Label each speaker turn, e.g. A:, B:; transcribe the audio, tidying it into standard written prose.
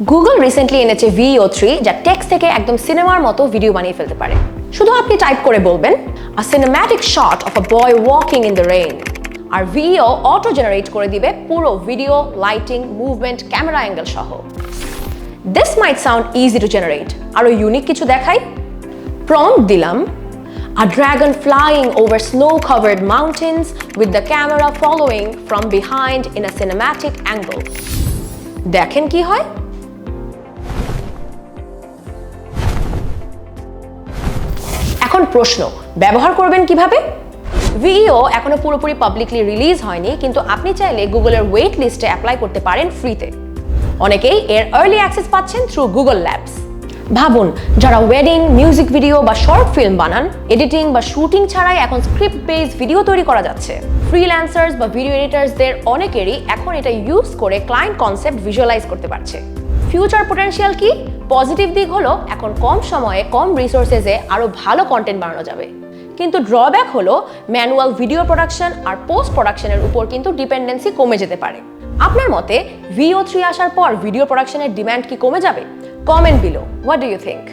A: Google recently এনেছে VEO3 যা text থেকে একদম সিনেমার মতো ভিডিও বানিয়ে ফেলতে পারে। শুধু আপনি টাইপ করে বলবেন a cinematic shot of a boy walking in the rain, আর VEO অটো জেনারেট করে দিবে পুরো video, lighting, movement, camera angle সহ। This might sound easy to generate. আরো ইউনিক কিছু দেখাই। প্রম্পট দিলাম a dragon flying over snow-covered mountains with the camera following from behind in a cinematic angle. দেখেন কি হয়। এখন প্রশ্ন, ব্যবহার করবেন কিভাবে? VEO এখনো পুরোপুরি পাবলিকলি রিলিজ হয়নি, কিন্তু আপনি চাইলে গুগলের ওয়েট লিস্টে অ্যাপ্লাই করতে পারেন ফ্রিতে। অনেকেই এর আর্লি অ্যাক্সেস পাচ্ছেন থ্রু গুগল ল্যাবস। ভাবুন, যারা ওয়েডিং, মিউজিক ভিডিও বা শর্ট ফিল্ম বানান, এডিটিং বা শুটিং ছাড়াই এখন স্ক্রিপ্ট বেসড ভিডিও তৈরি করা যাচ্ছে। ফ্রিল্যান্সার্স বা ভিডিও এডিটার্সদের অনেকেরই এখন এটা ইউজ করে ক্লায়েন্ট কনসেপ্ট ভিজুয়ালাইজ করতে পারছে। ফিউচার পটেনশিয়াল কি? পজিটিভ দিক হলো এখন কম সময়ে কম রিসোর্সেসে আরো ভালো কন্টেন্ট বানানো যাবে। কিন্তু ড্রব্যাক হলো ম্যানুয়াল ভিডিও প্রোডাকশন আর পোস্ট প্রোডাকশনের উপর কিন্তু ডিপেন্ডেন্সি কমে যেতে পারে। আপনার মতে VEO3 আসার পর ভিডিও প্রোডাকশনের ডিমান্ড কি কমে যাবে? Comment below. What do you think?